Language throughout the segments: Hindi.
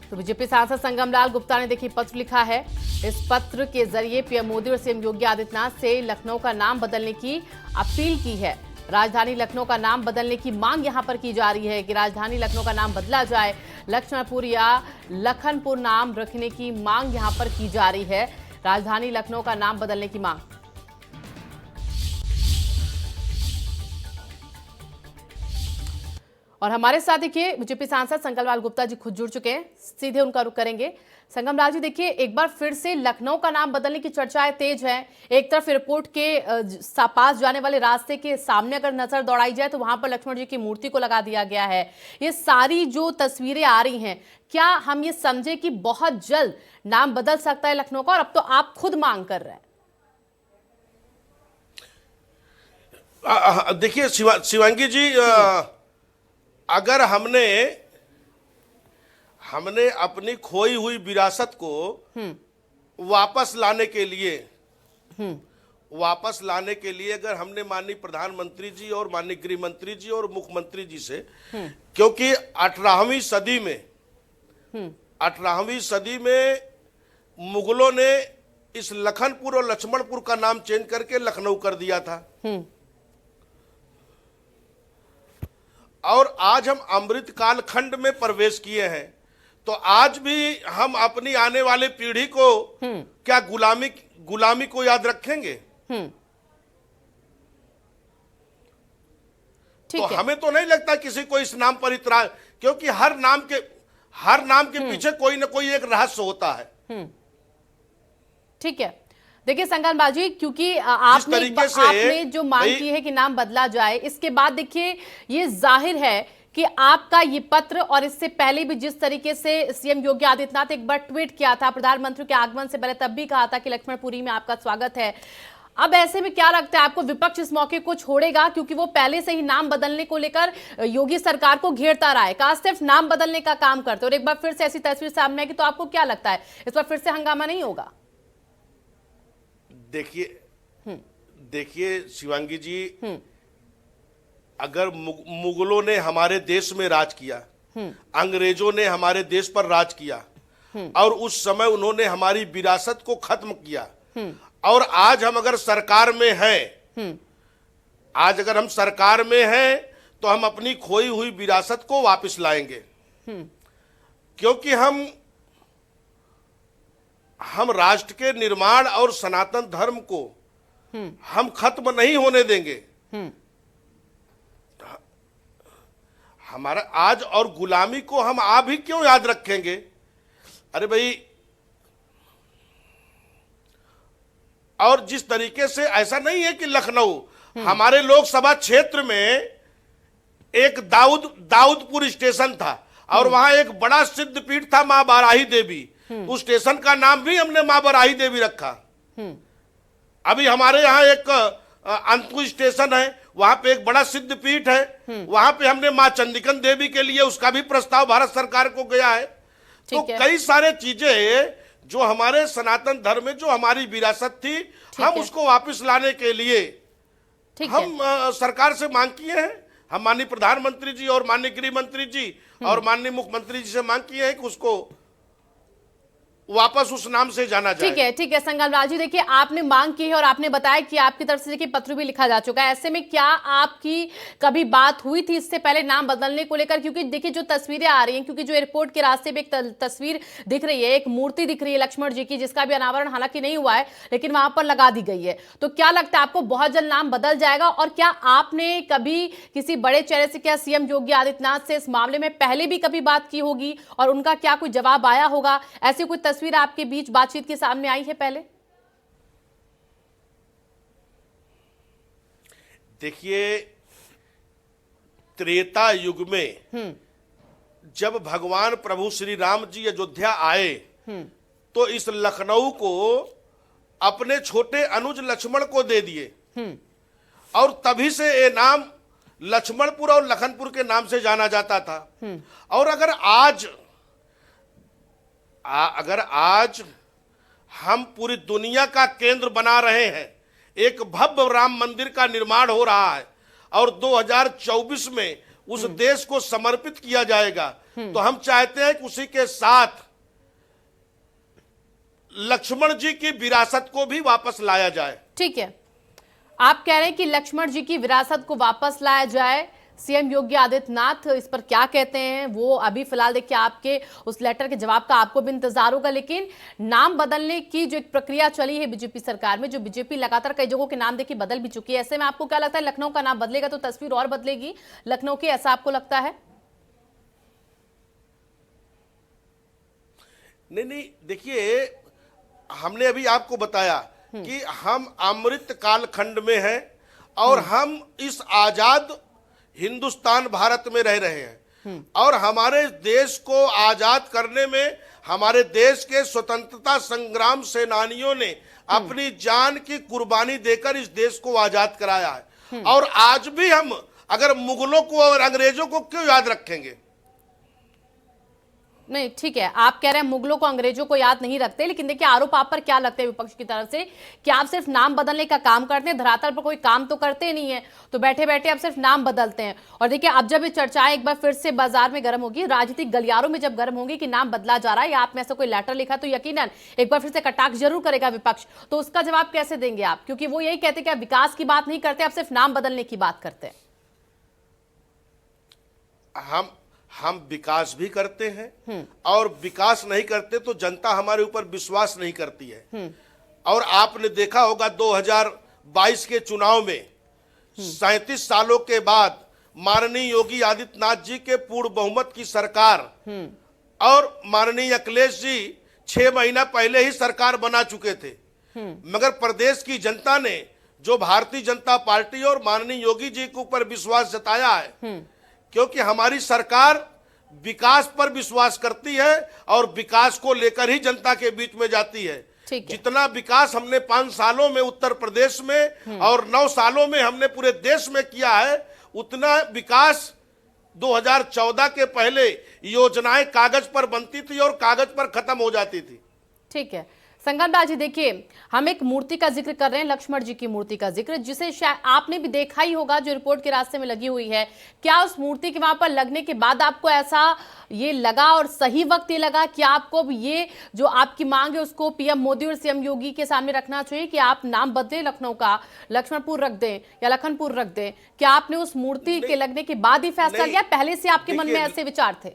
तो बीजेपी सांसद संगमलाल गुप्ता ने देखिए पत्र लिखा है। इस पत्र के जरिए पीएम मोदी और सीएम योगी आदित्यनाथ से लखनऊ का नाम बदलने की अपील की है। राजधानी लखनऊ का नाम बदलने की मांग यहां पर की जा रही है कि राजधानी लखनऊ का नाम बदला जाए, लक्ष्मणपुर या लखनपुर नाम रखने की मांग यहां पर की जा रही है। राजधानी लखनऊ का नाम बदलने की मांग। और हमारे साथ देखिए बीजेपी सांसद संगमलाल गुप्ता जी खुद जुड़ चुके हैं, सीधे उनका रुख करेंगे। संगमलाल जी देखिए, एक बार फिर से लखनऊ का नाम बदलने की चर्चाएं तेज हैं। एक तरफ एयरपोर्ट के पास जाने वाले रास्ते के सामने अगर नजर दौड़ाई जाए तो वहां पर लक्ष्मण जी की मूर्ति को लगा दिया गया है। ये सारी जो तस्वीरें आ रही हैं, क्या हम ये समझे कि बहुत जल्द नाम बदल सकता है लखनऊ का, और अब तो आप खुद मांग कर रहे हैं? देखिए शिवांगी जी, अगर हमने अपनी खोई हुई विरासत को वापस लाने के लिए अगर हमने माननीय प्रधानमंत्री जी और माननीय गृह मंत्री जी और मुख्यमंत्री जी से, क्योंकि 18वीं सदी में मुगलों ने इस लखनपुर और लक्ष्मणपुर का नाम चेंज करके लखनऊ कर दिया था, और आज हम अमृत काल खंड में प्रवेश किए हैं, तो आज भी हम अपनी आने वाली पीढ़ी को क्या गुलामी को याद रखेंगे? तो हमें तो नहीं लगता किसी को इस नाम पर इतराज, क्योंकि हर नाम के पीछे कोई ना कोई एक रहस्य होता है। ठीक है, देखिए संगमलाल जी, क्योंकि आपने जो मांग की है कि नाम बदला जाए, इसके बाद देखिए ये जाहिर है कि आपका ये पत्र, और इससे पहले भी जिस तरीके से सीएम योगी आदित्यनाथ एक बार ट्वीट किया था प्रधानमंत्री के आगमन से पहले, तब भी कहा था कि लक्ष्मणपुरी में आपका स्वागत है। अब ऐसे में क्या लगता है आपको, विपक्ष इस मौके को छोड़ेगा? क्योंकि वो पहले से ही नाम बदलने को लेकर योगी सरकार को घेरता रहा है, कहा सिर्फ नाम बदलने का काम करते, और एक बार फिर से ऐसी तस्वीर सामने आएगी तो आपको क्या लगता है इस बार फिर से हंगामा नहीं होगा? देखिए शिवांगी जी, अगर मुगलों ने हमारे देश में राज किया, अंग्रेजों ने हमारे देश पर राज किया, और उस समय उन्होंने हमारी विरासत को खत्म किया, और आज हम अगर सरकार में हैं, तो हम अपनी खोई हुई विरासत को वापस लाएंगे, क्योंकि हम राष्ट्र के निर्माण और सनातन धर्म को हम खत्म नहीं होने देंगे। हमारा आज और गुलामी को हम आप ही क्यों याद रखेंगे? अरे भाई, और जिस तरीके से, ऐसा नहीं है कि लखनऊ, हमारे लोकसभा क्षेत्र में एक दाऊदपुर स्टेशन था, और वहां एक बड़ा सिद्ध पीठ था मां बाराही देवी, उस स्टेशन का नाम भी हमने मां बाराही देवी रखा। अभी हमारे यहाँ एक अंतु स्टेशन है, वहां पे एक बड़ा सिद्ध पीठ है, वहां पे हमने मां चंदिकन देवी के लिए उसका भी प्रस्ताव भारत सरकार को गया है। तो कई सारे चीजें जो हमारे सनातन धर्म में जो हमारी विरासत थी, हम उसको वापस लाने के लिए हम सरकार से मांग किए हैं। हम माननीय प्रधानमंत्री जी और माननीय गृह मंत्री जी और माननीय मुख्यमंत्री जी से मांग किए हैं कि उसको वापस उस नाम से जाना जाए। ठीक है संगमलाल जी, देखिए आपने मांग की है और आपने बताया कि आपकी तरफ से देखिए पत्र भी लिखा जा चुका है। ऐसे में क्या आपकी कभी बात हुई थी इससे पहले नाम बदलने को लेकर? क्योंकि देखिए जो तस्वीरें आ रही हैं, क्योंकि जो एयरपोर्ट के रास्ते पे एक तस्वीर दिख रही है, एक मूर्ति दिख रही है लक्ष्मण जी की, जिसका भी अनावरण हालांकि नहीं हुआ है लेकिन वहां पर लगा दी गई है, तो क्या लगता है आपको बहुत जल्द नाम बदल जाएगा? और क्या आपने कभी किसी बड़े चेहरे से, क्या सीएम योगी आदित्यनाथ से इस मामले में पहले भी कभी बात की होगी और उनका क्या कोई जवाब आया होगा? ऐसी कोई तस्वीर आपके बीच बातचीत के सामने आई है पहले? देखिए, त्रेता युग में जब भगवान प्रभु श्री राम जी अयोध्या आए, तो इस लखनऊ को अपने छोटे अनुज लक्ष्मण को दे दिए, और तभी से ये नाम लक्ष्मणपुर और लखनपुर के नाम से जाना जाता था। और अगर आज हम पूरी दुनिया का केंद्र बना रहे हैं, एक भव्य राम मंदिर का निर्माण हो रहा है और 2024 में उस देश को समर्पित किया जाएगा, तो हम चाहते हैं कि उसी के साथ लक्ष्मण जी की विरासत को भी वापस लाया जाए। ठीक है, आप कह रहे हैं कि लक्ष्मण जी की विरासत को वापस लाया जाए। सीएम योगी आदित्यनाथ इस पर क्या कहते हैं वो अभी फिलहाल देखिए, आपके उस लेटर के जवाब का आपको भी इंतजार होगा। लेकिन नाम बदलने की जो एक प्रक्रिया चली है बीजेपी सरकार में, जो बीजेपी लगातार कई जगहों के नाम देखिए बदल भी चुकी है, ऐसे में आपको क्या लगता है लखनऊ का नाम बदलेगा तो तस्वीर और बदलेगी लखनऊ की, ऐसा आपको लगता है? नहीं, देखिए, हमने अभी आपको बताया कि हम अमृत कालखंड में हैं और हम इस आजाद हिंदुस्तान भारत में रह रहे हैं और हमारे देश को आजाद करने में हमारे देश के स्वतंत्रता संग्राम सेनानियों ने अपनी जान की कुर्बानी देकर इस देश को आजाद कराया है। और आज भी हम अगर मुगलों को और अंग्रेजों को क्यों याद रखेंगे? नहीं, ठीक है, आप कह रहे हैं मुगलों को अंग्रेजों को याद नहीं रखते, लेकिन देखिए आरोप आप पर क्या लगते हैं विपक्ष की तरफ से कि आप सिर्फ नाम बदलने का काम करते हैं, धरातल पर कोई काम तो करते नहीं है, तो बैठे बैठे आप सिर्फ नाम बदलते हैं। और देखिए अब जब ये चर्चाएं एक बार फिर से बाजार में गर्म होगी, राजनीतिक गलियारों में जब गर्म होगी कि नाम बदला जा रहा है या आप में ऐसा कोई लेटर लिखा, तो यकीनन एक बार फिर से कटाक्ष जरूर करेगा विपक्ष। तो उसका जवाब कैसे देंगे आप, क्योंकि वो यही कहते हैं कि आप विकास की बात नहीं करते, आप सिर्फ नाम बदलने की बात करते हैं। हम विकास भी करते हैं और विकास नहीं करते तो जनता हमारे ऊपर विश्वास नहीं करती है। और आपने देखा होगा 2022 के चुनाव में 37 सालों के बाद माननीय योगी आदित्यनाथ जी के पूर्ण बहुमत की सरकार और माननीय अखिलेश जी 6 महीना पहले ही सरकार बना चुके थे, मगर प्रदेश की जनता ने जो भारतीय जनता पार्टी और माननीय योगी जी के ऊपर विश्वास जताया है, क्योंकि हमारी सरकार विकास पर विश्वास करती है और विकास को लेकर ही जनता के बीच में जाती है। जितना विकास हमने 5 सालों में उत्तर प्रदेश में और 9 सालों में हमने पूरे देश में किया है, उतना विकास 2014 के पहले योजनाएं कागज पर बनती थी और कागज पर खत्म हो जाती थी। ठीक है संगमलाल जी, देखिए हम एक मूर्ति का जिक्र कर रहे हैं, लक्ष्मण जी की मूर्ति का जिक्र, जिसे शायद आपने भी देखा ही होगा जो रिपोर्ट के रास्ते में लगी हुई है। क्या उस मूर्ति के वहां पर लगने के बाद आपको ऐसा ये लगा और सही वक्त ये लगा कि आपको ये जो आपकी मांग है उसको पीएम मोदी और सीएम योगी के सामने रखना चाहिए कि आप नाम बदलें, लखनऊ का लक्ष्मणपुर रख दें या लखनपुर रख दें? क्या आपने उस मूर्ति के लगने के बाद ही फैसला लिया, पहले से आपके मन में ऐसे विचार थे?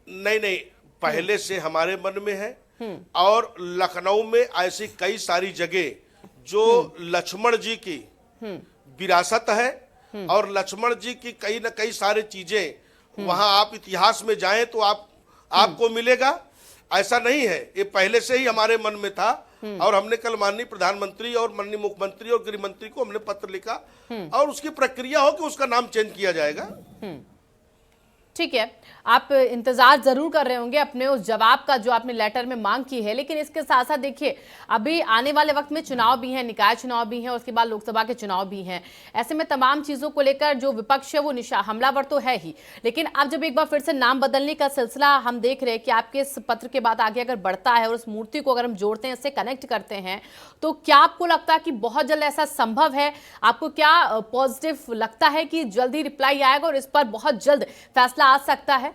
नहीं, पहले से हमारे मन में है और लखनऊ में ऐसी कई सारी जगह जो लक्ष्मण जी की विरासत है और लक्ष्मण जी की कई न कई सारी चीजें वहां आप इतिहास में जाएं तो आपको मिलेगा। ऐसा नहीं है, ये पहले से ही हमारे मन में था और हमने कल माननीय प्रधानमंत्री और माननीय मुख्यमंत्री और गृह मंत्री को हमने पत्र लिखा और उसकी प्रक्रिया हो कि उसका नाम चेंज किया जाएगा। ठीक है, आप इंतजार जरूर कर रहे होंगे अपने उस जवाब का जो आपने लेटर में मांग की है, लेकिन इसके साथ साथ देखिए अभी आने वाले वक्त में चुनाव भी हैं, निकाय चुनाव भी हैं, उसके बाद लोकसभा के चुनाव भी हैं। ऐसे में तमाम चीजों को लेकर जो विपक्ष है वो हमलावर तो है ही, लेकिन अब जब एक बार फिर से नाम बदलने का सिलसिला हम देख रहे हैं कि आपके इस पत्र के बाद आगे अगर बढ़ता है और उस मूर्ति को अगर हम जोड़ते हैं, इससे कनेक्ट करते हैं, तो क्या आपको लगता है कि बहुत जल्द ऐसा संभव है? आपको क्या पॉजिटिव लगता है कि जल्दी रिप्लाई आएगा और इस पर बहुत जल्द फैसला आ सकता है,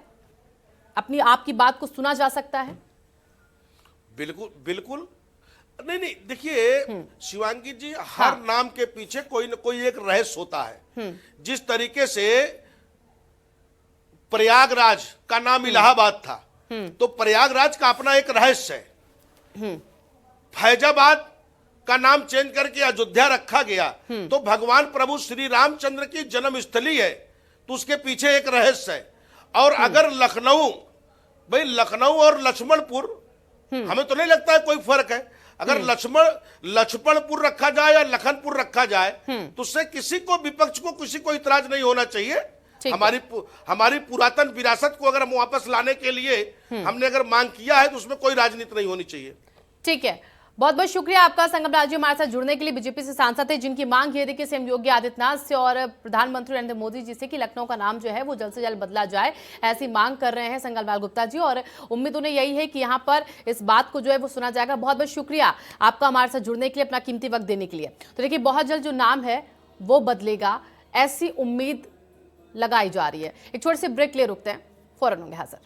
अपनी आपकी बात को सुना जा सकता है? बिल्कुल। नहीं, देखिए शिवांगी जी, हर नाम के पीछे कोई न कोई एक रहस्य होता है। जिस तरीके से प्रयागराज का नाम इलाहाबाद था, तो प्रयागराज का अपना एक रहस्य है। फैजाबाद का नाम चेंज करके अयोध्या रखा गया, तो भगवान प्रभु श्री रामचंद्र की जन्मस्थली है, तो उसके पीछे एक रहस्य है। और अगर लखनऊ और लक्ष्मणपुर, हमें तो नहीं लगता है कोई फर्क है। अगर लक्ष्मणपुर रखा जाए या लखनपुर रखा जाए, तो उससे किसी को, विपक्ष को, किसी को इतराज नहीं होना चाहिए। हमारी पुरातन विरासत को अगर हम वापस लाने के लिए हमने अगर मांग किया है तो उसमें कोई राजनीति नहीं होनी चाहिए। ठीक है, बहुत बहुत शुक्रिया आपका संगमलाल जी हमारे साथ जुड़ने के लिए। बीजेपी से सांसद है जिनकी मांग ये थी कि सीएम योगी आदित्यनाथ से और प्रधानमंत्री नरेंद्र मोदी जी से कि लखनऊ का नाम जो है वो जल्द से जल्द बदला जाए, ऐसी मांग कर रहे हैं संगमलाल गुप्ता जी, और उम्मीद उन्हें यही है कि यहाँ पर इस बात को जो है वो सुना जाएगा। बहुत बहुत शुक्रिया आपका हमारे साथ जुड़ने के लिए, अपना कीमती वक्त देने के लिए। तो देखिए बहुत जल्द जो नाम है वो बदलेगा, ऐसी उम्मीद लगाई जा रही है। एक छोटे से ब्रेक ले रुकते हैं, फौरन होंगे हाजिर।